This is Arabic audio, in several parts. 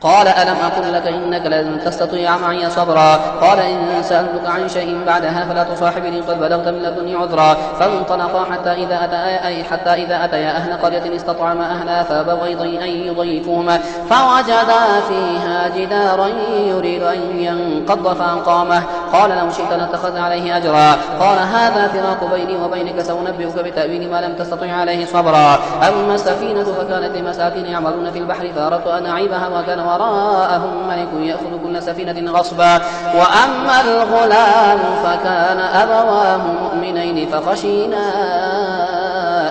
قال ألم أقل لك إنك لن تستطيع معي صبرا قال إن سألتك عن شيء بعدها فلا تصاحبني قد بلغت من لدني عذرا فانطلقا حتى إذا أتيا أهل قرية استطعما أهلها فأبوا أن يضيفوهما فوجدا فيها جدارا يريد أن ينقض فأقامه قال لو شئت لاتخذت عليه أجرا قال هذا فراق بيني وبينك سأنبئك بتأويل ما لم تستطع عليه صبرا أما السفينة فكانت لمساكين يعملون في البحر فأردت أن أعيبها وكان وراءهم ملك يأخذ كل سفينة غصبا وأما الغلام فكان أبواه مؤمنين فخشينا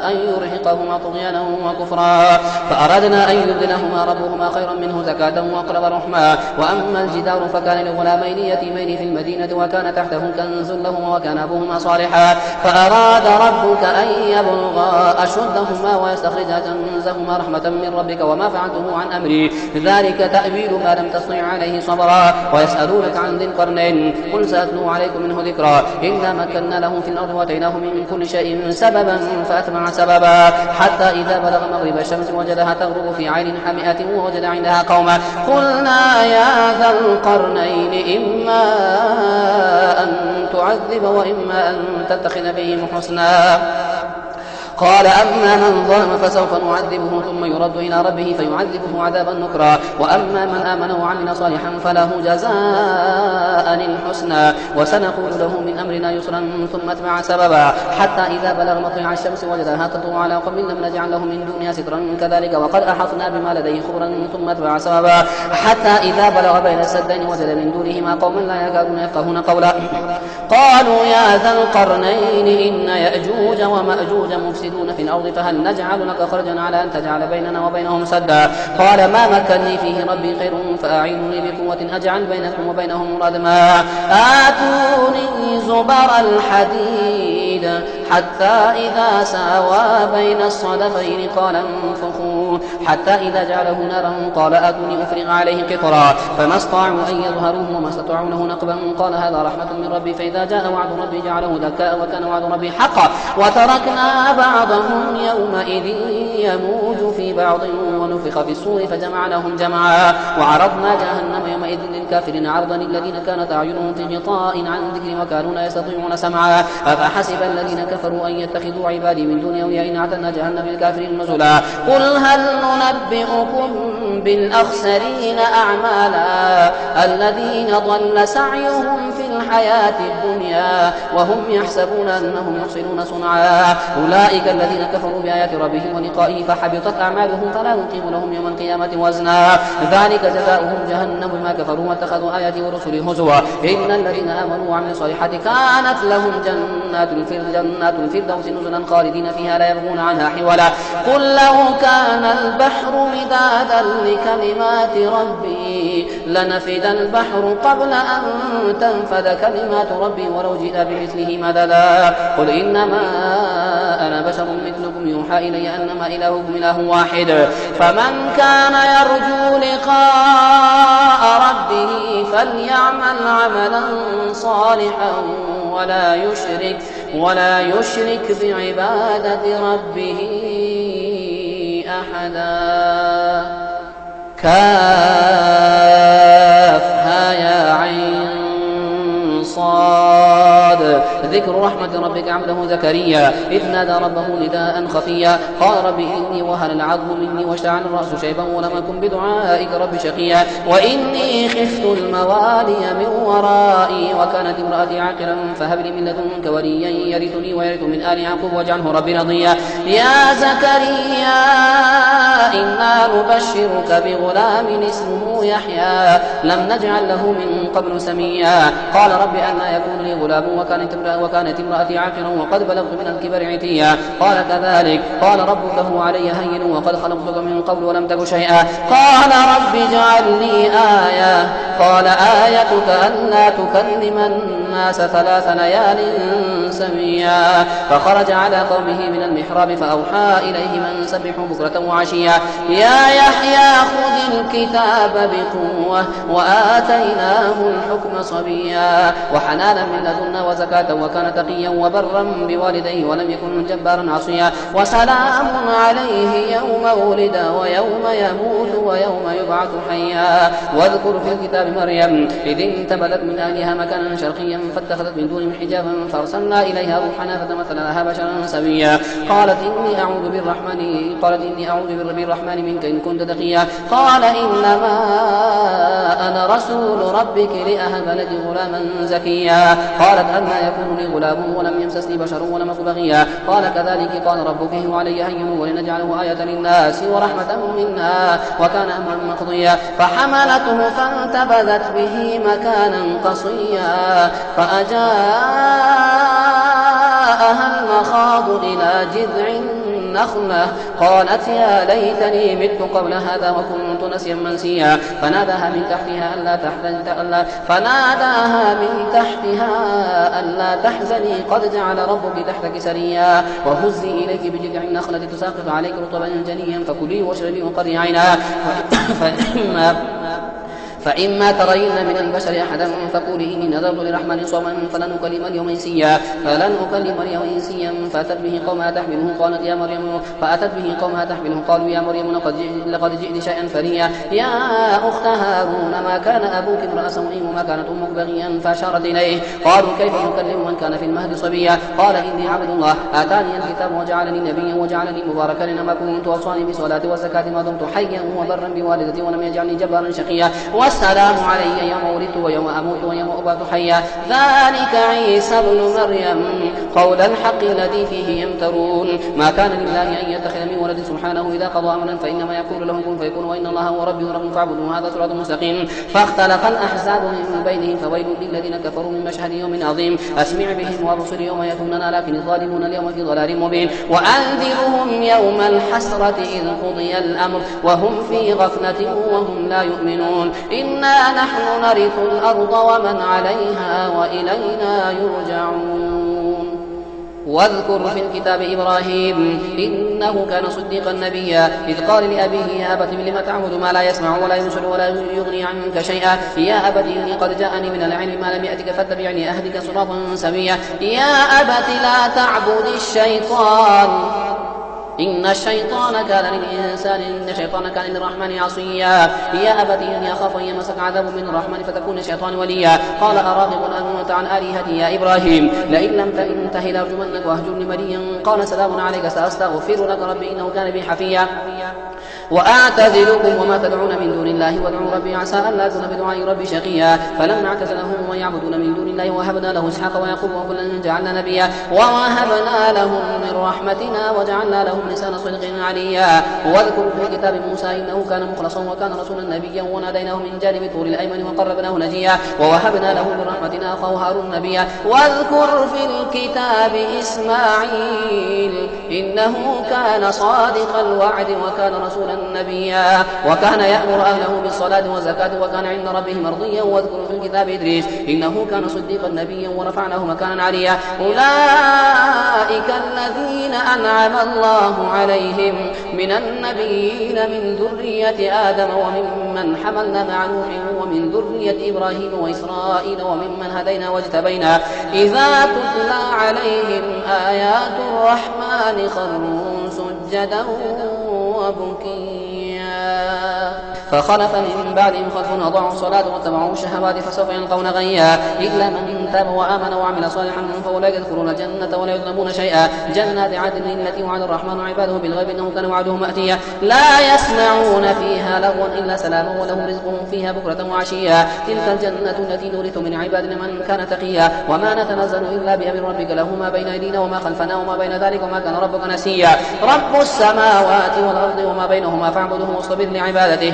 أن يرهقهما طغيانا وكفرا فأردنا أن يبدلهما ربهما خيرا منه زكاة وأقرب رحما وأما الجدار فكان لغلامين يتيمين في المدينة وكان تحته كنز لهما وكان أبوهما صالحا فأراد ربك أن يبلغا أشدهما ويستخرجا كنزهما رحمة من ربك وما فعلته عن أمري ذلك تأويل ما لم تستطع عليه صبرا ويسألونك عن ذي القرنين قل سأتلو عليكم منه ذكرا إنا مكنا له في الأرض وآتيناه من كل شيء سببا فأتبع سببا حتى إذا بلغ مغرب الشمس وجدها تغرب في عين حمئة ووجد عندها قوما قلنا يا ذا القرنين إما أن تعذب وإما أن تتخذ بهم حسنا قال أما من ظلم فسوف نعذبه ثم يرد إلى ربه فيعذبه عذابا نكرا وأما من آمن وعمل صالحا فله جزاء الحسنى وسنقول له من أمرنا يسرا ثم اتبع سببا حتى إذا بلغ مطلع الشمس وجدها تطلع على قوم لم نجعل له من دونها سترا كذلك وقد أحطنا بما لديه خبرا ثم اتبع سببا حتى إذا بلغ بين السدين وجد من دونهما قوما لا يكادون يفقهون قولا قالوا يا ذا القرنين إن يأجوج ومأجوج مفسدون في الأرض فهل نجعل لك خرجا على أن تجعل بيننا وبينهم سدا قال ما مكنني فيه ربي خير فأعينوني بقوة أجعل بينكم وبينهم ردما آتوني زبر الحديد حتى إذا ساوى بين الصدفين قال انفخوا حتى إذا جعله نارا قال آتوني أفرغ عليه قطرا فما استطاعوا أن يظهروه وما استطاعوا له نقبا قال هذا رحمة من ربي فإذا جاء وعد ربي جعله دكاء وكان وعد ربي حقا وتركنا بعضهم يومئذ يموج في بعض ونفخ في الصور فجمعناهم جمعا وعرضنا جهنم يومئذ للكافرين عرضا الذين كانت أعينهم في غطاء عن ذكري وكانوا لا يستطيعون سمعا أفحسب الذين كفروا أن يتخذوا عبادي من دون أولياء إن أعتدنا جهنم للكافرين نزلا قل هل ننبئكم بالأخسرين أعمالا الذين ضل سعيهم في الحياة الدنيا وهم يحسبون أنهم يحسنون صنعا أولئك الذين كفروا بآيات ربهم ولقائه فحبطت أعمالهم فلا نقيم لهم يوم القيامة وزنا ذلك جزاؤهم جهنم بما كفروا واتخذوا آياتي ورسلي هزوا إن الذين آمنوا وعملوا الصالحات كانت لهم جنات الفردوس نزلا خالدين فيها لا يبغون عنها حولا قل لو كان البحر مدادا لكلمات ربي لنفد البحر قبل أن تنفد كلمات ربي ولو جئنا بمثله مددا قل إنما أنا بشر مثلكم يوحى إلي أنما إلهكم إله واحد فمن كان يرجو لقاء ربه فليعمل عملا صالحا ولا يشرك بعبادة ربه أحدا كافها يا عين صاد ذكر رحمة ربك عبده زكريا إذ نادى ربه نداء خفيا قال رب إني وهن العظم مني واشتعل الرأس شيبا ولم أكن بدعائك رب شقيا وإني خفت الموالي من ورائي وكانت امرأتي عاقرا فهب لي من لدنك وليا يرثني ويرث من آل يعقوب واجعله ربي رضيا يا زكريا إنا نبشرك بغلام اسمه يحيى لم نجعل له من قبل سميا قال رب أنى يكون لي غلام وكانت امرأتي عاقرا وقد بلغت من الكبر عتيا قال كذلك قال ربك هو علي هين وقد خلقتك من قبل ولم تك شيئا قال رب اجعل لي آية قال آيتك ألا تكلم الناس 3 ليال سميا فخرج على قومه من المحراب فأوحى إليهم أن سبحوا بكرة وعشيا يا يحيى خذ الكتاب الكتاب بقوة وآتيناه الحكم صبيا وحنانا من لدنا وزكاة وكان تقيا وبرا بوالديه ولم يكن جبارا عصيا وسلام عليه يوم ولد ويوم يموت ويوم يبعث حيا. واذكر في الكتاب مريم إذ انتبذت من أهلها مكانا شرقيا فاتخذت من دونهم حجابا فأرسلنا إليها روحنا فتمثل لها بشرا سويا. قالت إني أعوذ بالرحمن منك إن كنت تقيا. قال إنما أنا رسول ربك لأهب لك غلاما زكيا. قالت أنى يكون لي غلام ولم يمسسني بشر ولم أك بغيا. قال كذلك قال ربك هو علي هين ولنجعله آية للناس ورحمة منا وكان أمرا مقضيا. فحملته فانتبذت به مكانا قصيا فأجاءها المخاض إلى جذع النخلة قالت يا ليتني مت قبل هذا وكنت نسيا منسيا. فناداها من تحتها ألا تحزني قد جعل ربك تحتك سريا وهزي إليك بجذع النخلة تساقط عليك رطبا جنيا فكلي واشربي وقري عينا فإما ترين من البشر أحدا فقولي إني نذرت للرحمن صوما فلن أكلم اليوم إنسيا فأتت به قومها تحمله قالوا يا مريم لقد جئت شيئا فريا. يا أخت هارون ما كان أبوك امرأ سوء وما كانت أمك بغيا فأشارت إليه. قالوا كيف نكلم من كان في المهد صبيا. قال إني عبد الله آتاني الكتاب وجعلني نبيا وجعلني مباركا إنما كنت أوصاني بالصلاة والزكاة ما دمت حيا وبرا بوالدتي ولم يجعلني جبارا شقيا. والسلام علي يوم ولدت ويوم أموت ويوم أبعث حيا. ذلك عيسى ابن مريم قول الحق الذي فيه يمترون. ما كان لله أن يتخذ من ولد سبحانه إذا قضى أمرا فإنما يقول له كن فيكون وإن الله هو ربي وربكم فاعبدوه هذا صراط مستقيم. فاختلف الأحزاب من بينهم فويل للذين كفروا من مشهد يوم عظيم أسمع بهم وابصر يوم يأتوننا لكن الظالمون اليوم في ضلال مبين. وأنذرهم يوم الحسرة إذ قضي الأمر وهم في غفلة وهم لا يؤمنون. إنا نحن نرث الأرض ومن عليها وإلينا يرجعون. واذكر في الكتاب إبراهيم إنه كان صديقا نبيا إذ قال لأبيه يا أبت لم تعبد ما لا يسمع ولا يبصر ولا يغني عنك شيئا. يا أبت إني قد جاءني من العلم ما لم يأتك فاتبعني أهدك صراطا سويا. يا أبت لا تعبد الشيطان إن الشيطان كان للرحمن عصيا. يا أبت إني أخاف أن يمسك عذاب من الرحمن فتكون الشيطان وليا. قال أراغب أنت عن آلهتي يا إبراهيم لئن لم تنته لأرجمنك واهجرني مليا. قال سلام عليك سأستغفر لك ربي إنه كان بي حفيا. وأعتزلكم وما تدعون من دون الله وادعوا ربي عسى ألا أكون بدعاء ربي شقيا. فلما اعتزلهم وما يعبدون من دون الله وهبنا له إسحاق ويعقوب وكلا جعلنا نبيا ووهبنا لهم من رحمتنا وجعلنا لهم لسان صدق عليا. واذكر في كتاب موسى إنه كان مخلصا وكان رسولا نبيا وناديناه من جانب الطور الأيمن وقربناه نجيا ووهبنا له من رحمتنا أخاه هارون نبيا. واذكر في الكتاب إسماعيل إنه كان صادق الوعد وكان رسولا نبيا وكان يأمر أهله بالصلاة والزكاة وكان عند ربه مرضيا. واذكر في الكتاب إدريس إنه كان صديقا نبيا ورفعناه مكانا عليا. أولئك الذين أنعم الله عليهم من النبيين من ذرية آدم وممن حملنا مع نوح ومن ذرية إبراهيم وإسرائيل وممن هدينا واجتبينا إذا تتلى عليهم آيات الرحمن خروا سجدا وبكيا. فخلف من بعدهم خلف أضاعوا الصلاة واتبعوا الشهوات فسوف يلقون غيا. إلا من تاب وآمن وعمل صالحا فأولئك يدخلون الجنة ولا يظلمون شيئا. جنات عدن التي وعد الرحمن عباده بالغيب إنه كان وعده مأتيا. لا يسمعون فيها لغوا إلا سلاما ولهم رزقهم فيها بكرة وعشيا. تلك الجنة التي نورث من عبادنا من كان تقيا. وما نتنزل إلا بأمر ربك له ما بين أيدينا وما خلفنا وما بين ذلك وما كان ربك نسيا. رب السماوات والأرض وما بينهما فاعبده واصطبر لعبادته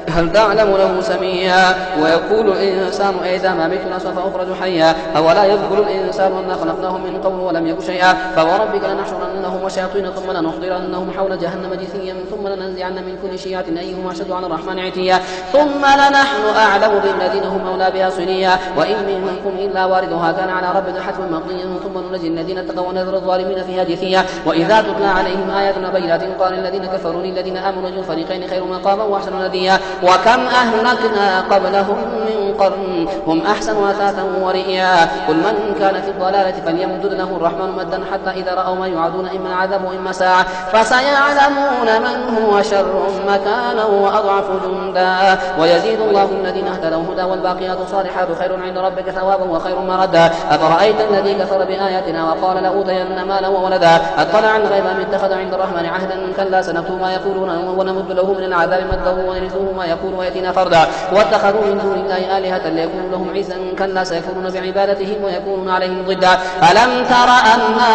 هل تعلم له سميا. ويقول الإنسان إذا ما مت سوف أخرج حيا. أولا يذكر الإنسان أنا خلقناه من قبل ولم يك شيئا. فوربك لنحشرنهم وشياطين ثم لنحضرنهم حول جهنم جثيا ثم لننزعن من كل شيعة أيهم أشد على الرحمن عتيا. ثم لنحن أعلم بالذين هم أولى بها صليا. وإن منكم إلا واردها كان على ربك حتما مقضيا ثم ننجي الذين اتقوا ونذر الظالمين فيها جثيا. وإذا تتلى عليهم آياتنا بينات قال الذين كفروا للذين آمنوا أي الفريقين خير مقاما وأحسن نديا. وكم أهلكنا قبلهم من قرن هم أحسن أثاثا ورئيا قل من كان في الضلالة فليمدد له الرحمن مدا حتى إذا رأوا ما يوعدون إما عذاب وإما ساعة فسيعلمون من هو شر مكانا وأضعف جندا ويزيد الله الذين اهتدوا هدى والباقيات الصالحات خير عند ربك ثوابا وخير مردا أفرأيت الذي كفر بآياتنا وقال لأوتين مالا وولدا أطلع الغيب أم اتخذ عند الرحمن عهدا كلا سنكتب ما يقولون ونمد له من العذاب مدا ونرثه ما يقول ويأتينا فردا واتخذوا من دون الله آلهة ليكونوا لهم عزا كلا سيكفرون بعبادتهم ويكونون عليهم ضدا ألم تر أنا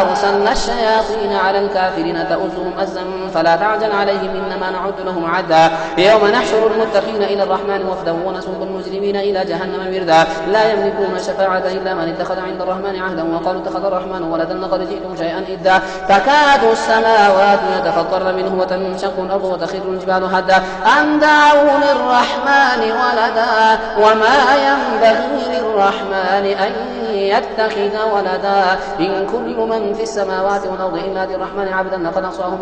أرسلنا الشياطين على الكافرين تؤزهم أزا فلا تعجل عليهم إنما نعد لهم عدا يوم نحشر المتقين إلى الرحمن وفدا ونسوق المجرمين إلى جهنم وردا لا يملكون الشفاعة إلا من اتخذ عند الرحمن عهدا وقالوا اتخذ الرحمن ولدا لقد جئتم شيئا إدا تكاد السماوات يتفطرن منه وتنشق الأرض وتخر الجبال هدا أن دعوا للرحمن ولدا وما ينبغي للرحمن أن يتخذ ولدا إن كل من في السماوات والأرض إلا للرحمن عبدا لقد أحصاهم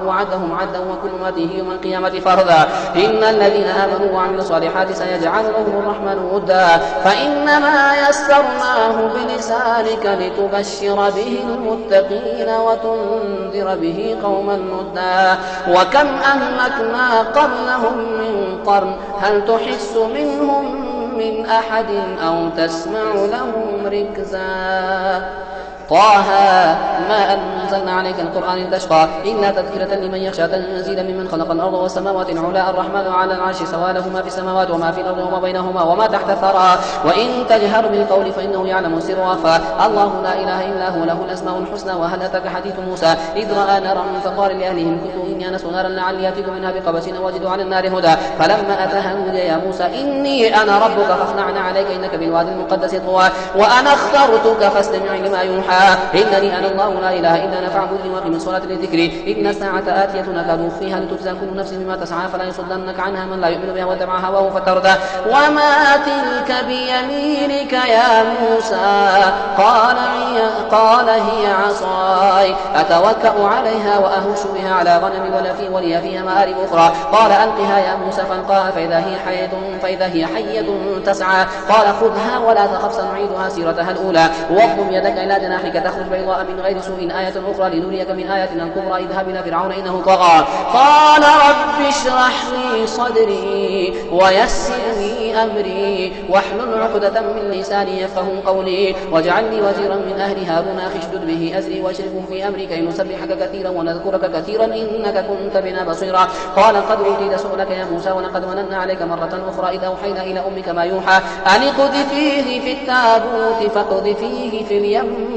وعدهم عدا وكل ما فيه يوم القيامة فردا إن الذين آمنوا وعملوا الصالحات سيجعل لهم الرحمن ودا فإنما يسرناه بلسانك لتبشر به المتقين وتنذر به قوما ندا وكم أهلكنا قبلهم من قرن هل تحس منهم من أحد أو تسمع لهم ركزا طه ما أنزلنا عليك القرآن لتشقى إلا تذكرة لمن يخشى تنزيلا ممن خلق الأرض والسماوات العلى الرحمن على العرش سوى له ما في السماوات وما في الأرض وما بينهما وما تحت الثرى وإن تجهر بالقول فإنه يعلم السر وأخفى الله لا إله إلا هو له الأسماء الحسنى وهل أتاك حديث موسى إذ رأى نارا فقال لأهلهم كثوا إني آنست نارا لعلي آتيكم منها بقبس وجدوا على النار هدى فلما أتاها نودي يا موسى إني أنا ربك فاخلعنا عليك إنك بالوادي المقدس طوى وأنا اخترتك فاستمع لما يوحى إنني أنا الله لا إله إلا أنا فاعبدني وأقم الصلاة لذكري إن الساعة آتية نكاد أخفيها لتجزى كل نفس بما تسعى فلا يصدنك عنها من لا يؤمن بها واتبع هواه فتردى وما تلك بيمينك يا موسى قال هي عصاي أتوكأ عليها وأهش بها على غنمي ولي فيها مآرب أخرى قال ألقها يا موسى فألقاها فإذا هي حية تسعى قال خذها ولا تخف سنعيدها سيرتها الأولى واضم يدك إلى جناحك تخرج بيضاء من غير سوء آية أخرى لنريك من آياتنا الكبرى اذهب إلى فرعون إنه طغى قال رب اشرح لي صدري ويسر لي أمري واحلل عقدة من لساني يفقه قولي واجعل لي وزيرا من أهل هارون أخي اشدد به أزري واشركه في أمري كي نسبحك كثيرا ونذكرك كثيرا إنك كنت بنا بصيرا قال قد أوتيت سؤلك يا موسى ولقد مننا عليك مرة أخرى إذا أوحينا إلى أمك ما يوحى أن اقذفيه في التابوت فاقذفيه في اليم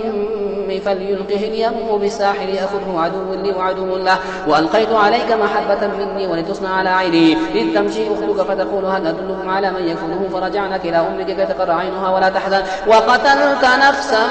فليلقه اليم بالساحل يأخذه عدو لي وعدو له وألقيت عليك محبة مني ولتصنع على عيني إذ تمشي أختك فتقول هل أدلكم على من يكفله فرجعنك إلى أمك كي تقر عينها ولا تحزن وقتلت نفسا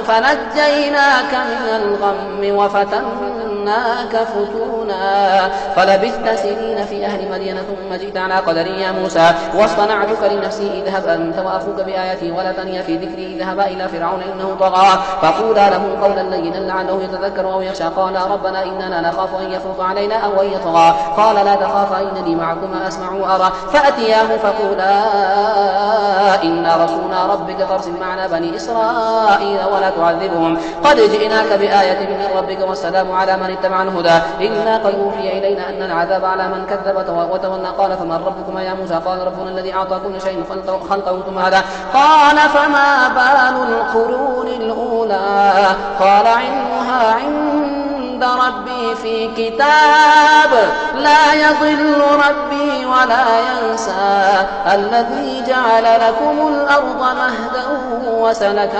فنجيناك من الغم وفتناك فتونا فلبثت سنين في أهل مدينة ثم جئت على قدر يا موسى واصطنعتك لنفسي اذهب أنت وأخوك بآياتي ولا تنيا في ذكري اذهبا إلى فرعون إنه طغى فقولا له قولا لينا لعله يتذكر أو يخشى قال ربنا إننا نخاف أن يفرط علينا أو أن يطغى قال لا تخافا إنني معكما أسمع وأرى فأتياه فقولا إنا رسولا ربك فارسل معنا بني إسرائيل ولا تعذبهم قد جئناك بآية من ربك والسلام على من اتبع الهدى إنا قد أوحي إلينا أن العذاب على من كذب وتولى قال فمن ربكما يا موسى قال ربنا الذي أعطى كل شيء خلقه ثم هدى قال فما بال القرون الأولى قال علمها عند ربي في كتاب لا يضل ربي ولا ينسى الذي جعل لكم الأرض مهدا وسلك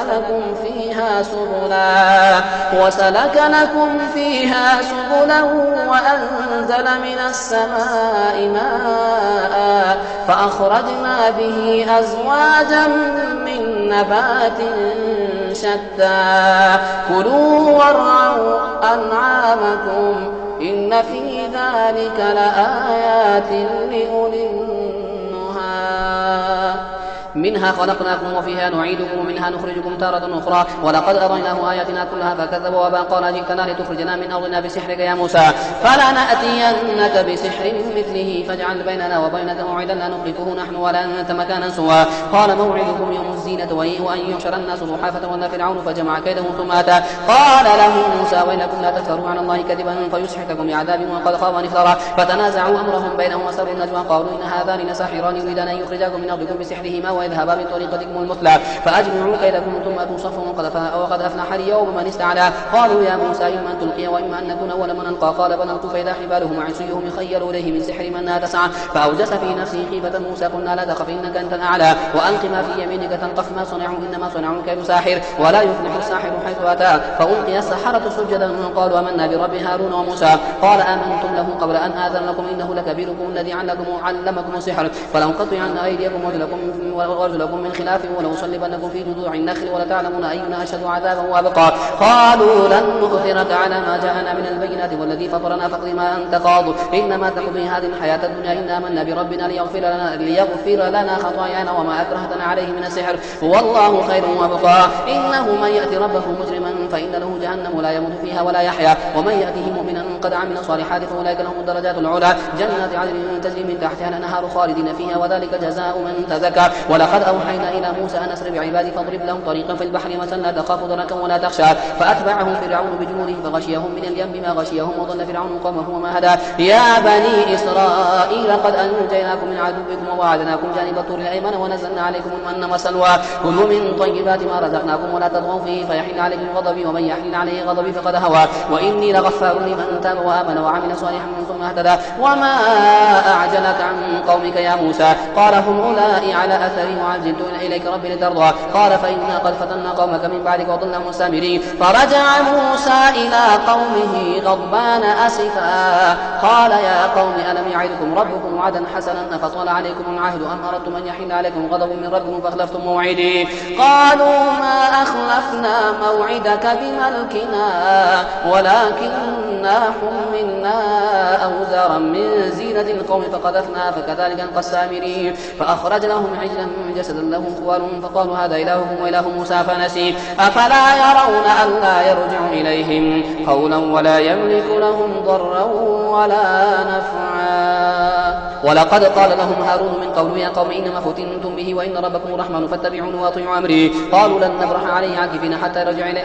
لكم فيها سبلا وأنزل من السماء ماء فأخرجنا به أزواجا من نبات شتى كلوا وارعوا أنعامكم إن في ذلك لآيات لأولي النهى منها خلقناكم وفيها نعيدكم ومنها نخرجكم تارة أخرى ولقد أريناه آياتنا كلها فكذب وأبى قال جئتنا لتخرجنا من أرضنا بسحرك يا موسى فلنأتينك بسحر مثله فاجعل بيننا وبينك موعدا لا نخلفه نحن ولا أنت مكانا سوى قال موعدكم يوم الزينة وأن يحشر الناس ضحى فتولى فرعون فجمع كيده ثم أتى قال له موسى ويلكم لا تفتروا على الله كذبا فيسحتكم بعذاب وقد خاب من افترى فتنازعوا أمرهم بينهم وسروا النجوى قالوا إن هذان لساحران يريدان أن يخرجاكم من أرضكم بسحرهما ويذهبا بطريقتكم المثلى فأجمعوا كيدكم ثم أتوا صفا وقد أفلح اليوم من استعلى قالوا يا موسى إما أن تلقي وإما أن نكون أول من ألقى قال بل ألقوا فإذا حبالهم وعصيهم يخيل إليه من سحر من لا تسعى فأوجس في نفسه خيفة موسى قلنا لا تخف إنك أنت الأعلى وألق ما في يمينك تلقف ما صنعوا إنما صنعوا كيد ساحر ولا يفلح الساحر حيث أتى فألقي السحرة سجدا قالوا آمنا برب هارون وموسى قال آمنتم له قبل أن آذن لكم إنه لكبيركم الذي علمكم السحر فلأنقطعن أيديكم وأرجلكم من خلاف ولأصلبنكم في جذوع النخل ولتعلمون أينا أشد عذابا وأبقى قالوا لن نؤثرك على ما جاءنا من البينات والذي فطرنا فاقض ما أنت قاض إنما تقضي هذه الحياة الدنيا إنا آمنا بربنا ليغفر لنا خطايانا وما أكرهتنا عليه من السحر والله خير وأبقى إنه من يأتي ربه مجرما فإن له جهنم لا يموت فيها ولا يحيا ومن يأته مؤمنا قد عمل الصالحات فأولئك لهم الدرجات العلى جنات عدن تجري من تحتها الأنهار خالدين فيها وذلك جزاء من تزكى ولقد أوحينا إلى موسى أن أسر بعبادي فاضرب لهم طريقا في البحر مثلا لا تخاف دركا ولا تخشى فأتبعهم فرعون بجنوده فغشيهم من اليم بما غشيهم وضل فرعون قومه وما هدى يا بني إسرائيل قد أنجيناكم من عدوكم ووعدناكم جانب الطور الأيمن ونزلنا عليكم المن والسلوى كلوا من طيبات ما رزقناكم ولا تطغوا فيه فيحل عليكم غضبي ومن يحل عليه غضبي فقد هوى وإني لغفار لمن تاب وآمن وعمل صالحا ثم اهتدى وما أعجلك عن قومك يا موسى قال هم أولئك على أثري وعجلت إليك ربي لترضى قال فإنا قد فتنا قومك من بعدك وضلهم السامرين فرجع موسى إلى قومه غضبان أسفا قال يا قوم ألم يعدكم ربكم وعدا حسنا أفطال عليكم العهد أم أردتم أن يحل عليكم غضب من ربكم فأخلفتم موعدي قالوا ما أخلفنا موعدك بملكنا ولكننا حملنا أوزارا من زينة القوم فقذفنا فكذلك ألقى السامري فأخرج لهم عجلا جسدا له خوار فقالوا هذا إلهكم وإله موسى فنسي أفلا يرون ألا يرجع إليهم قولا ولا يملك لهم ضرا ولا نفعا ولقد قال لهم هارون من قبل يا قوم إنما فتنتم به وإن ربكم الرحمن فاتبعون وأطيعوا أمري قالوا لن نبرح عليه عاكفين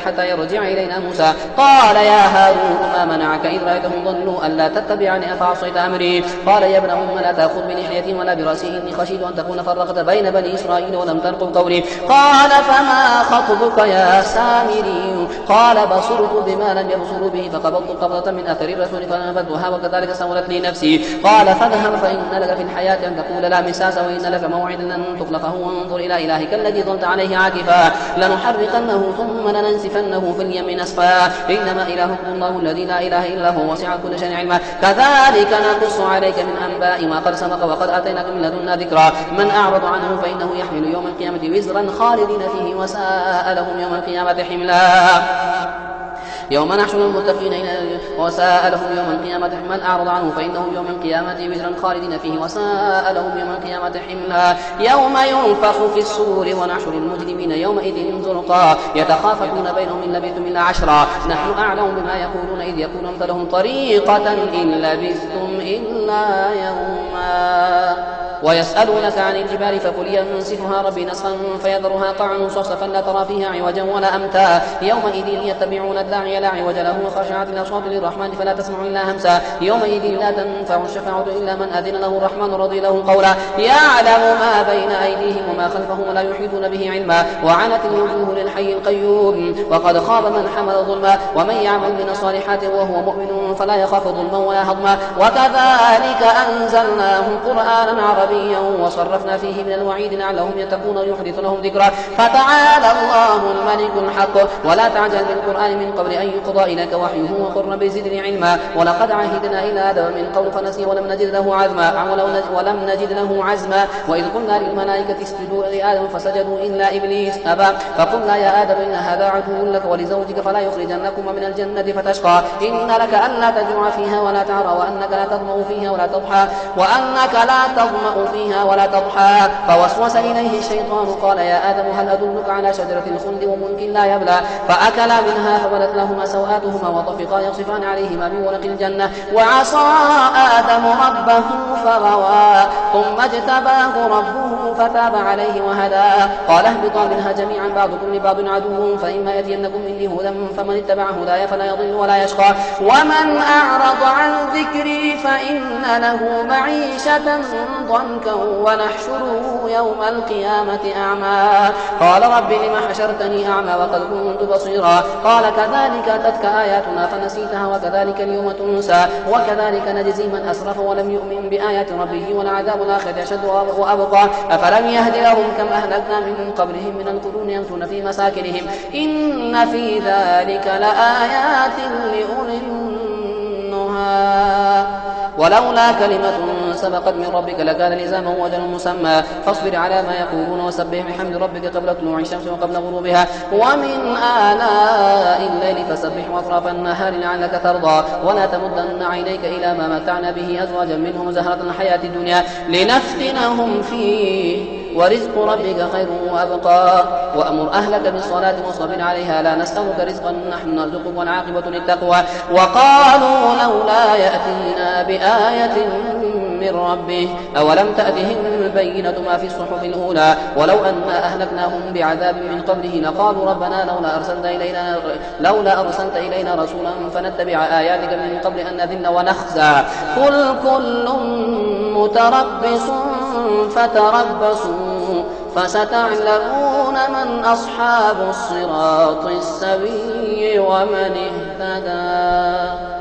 حتى يرجع إلينا موسى قال يا هارون ما منعك إذ رأيتهم ضلوا ألا تتبعني أفعصيت أمري قال يا ابن أم لا تأخذ بلحيتي ولا برأسي إني خشيت أن تكون فرقت بين بني إسرائيل ولم ترقب قولي قال فما خطبك يا سامري قال بصرت بما لم يبصروا به فقبضت قبضة من أثر الرسول فنفذتها وكذلك سولت لي نفسي قال فاذهب فإن لك في الحياة أن تقول لا مساس وإن لك موعدا لن تخلفه وانظر إلى إلهك الذي ظلت عليه عاكفا لنحرقنه ثم لننسفنه في اليم نسفا إنما إلهكم الله الذي لا إله إلا هو وسع كل شيء علما كذلك نقص عليك من أنباء ما قد سبق وقد آتيناك من لدنا ذكرا من أعرض عنه فإنه يحمل يوم القيامة وزرا خالدين فيه وساء لهم يوم القيامة حملا يوم نحشر المتقين وساء لهم يوم القيامة من أعرض عنه فإنه يوم القيامة وزرا خالدين فيه وساء لهم يوم القيامة حملا يوم ينفخ في الصور ونحشر المجرمين يومئذ زرقا يتخافتون بينهم إن لبثتم إلا عشرا نحن أعلم بما يقولون إذ يقول أمثلهم طريقة إن لبثتم إلا يوما ويسألونك عن الجبال فقل ينسفها ربي نسفا فيذرها قعا صفصفا لا ترى فيها عوجا ولا أمتا يومئذ يتبعون الداعي لا عوج له وخشعت الأصوات للرحمن فلا تسمع إلا همسا يومئذ لا تنفع الشفاعة إلا من أذن له الرحمن رضي له قولا يعلم ما بين أيديهم وما خلفهم ولا يحيطون به علما وعنت الوجوه للحي القيوم وقد خاب من حمل ظلما ومن يعمل من الصالحات وهو مؤمن فلا يخاف ظلما ولا هضما وكذلك أنزلناه قرآنا عربيا وصرفنا فيه من الوعيد لعلهم يتقون يحدث لهم ذكرا فتعالى الله الملك الحق ولا تعجل بالقرآن من قبل أن يقضى إليك وحيه وقل رب زدني علما ولقد عهدنا إلى آدم من قبل فنسي ولم نجد له عزما وإذ قلنا للملائكة اسجدوا لآدم فسجدوا إلا إبليس أبى فقلنا يا آدم إن هذا عدو لك ولزوجك فلا يخرجنكما من الجنة فتشقى إن لك ألا تجوع فيها ولا تعرى وأنك لا تظمأ فيها ولا تضحى وأنك لا تظمأ فيها ولا تضحى. فوسوس إليه الشيطان قال يا آدم هل أدلك على شجرة الخلد وملك لا يبلى؟ فأكلا منها فبدت لهما سوآتهما وطفقا يخصفان عليهما من ورق الجنة. وعصى آدم ربه فغوى ثم اجتباه ربه فتاب عليه وهدى. قال اهبطا منها جميعا بعضكم لبعض عدو فإما يأتينكم مني هدى فمن اتبع هداي فلا يضل ولا يشقى ومن أعرض عن ذكري فإن له معيشة ضنكا ونحشره يوم القيامة أعمى. قال رب لم حشرتني أعمى وقد كنت بصيرا؟ قال كذلك أتتك آياتنا فنسيتها وكذلك اليوم تنسى وكذلك نجزي من أسرف ولم يؤمن بآيات ربه ولعذاب الآخرة أشد وأبقى. أفلم يهد لهم كم أهلكنا من قبلهم من القرون يمشون في مساكنهم إن في ذلك لآيات لأولي النهى. ولولا كلمة سبقت من ربك لكان لزاما وأجل مسمى. فاصبر على ما يقولون وسبح بحمد ربك قبل طلوع الشمس وقبل غروبها ومن آلاء الليل فسبح وأطراف النهار لعلك ترضى. ولا تمدن عينيك إلى ما متعنا به أزواجا منهم زهرة الحياة الدنيا لنفتنهم فيه ورزق ربك خير وأبقى. وأمر أهلك بالصلاة واصطبر عليها لا نسألك رزقا نحن نرزقك والعاقبة للتقوى. وقالوا لولا يأتينا بآية من ربه أولم تأتهم بينة ما في الصحف الأولى ولو أنا أهلكناهم بعذاب من قبله لقالوا ربنا لولا أرسلت إلينا رسولا فنتبع آياتك من قبل أن نذل ونخزى. قل كل متربص فتربصوا فستعلمون من أصحاب الصراط السوي ومن اهتدى.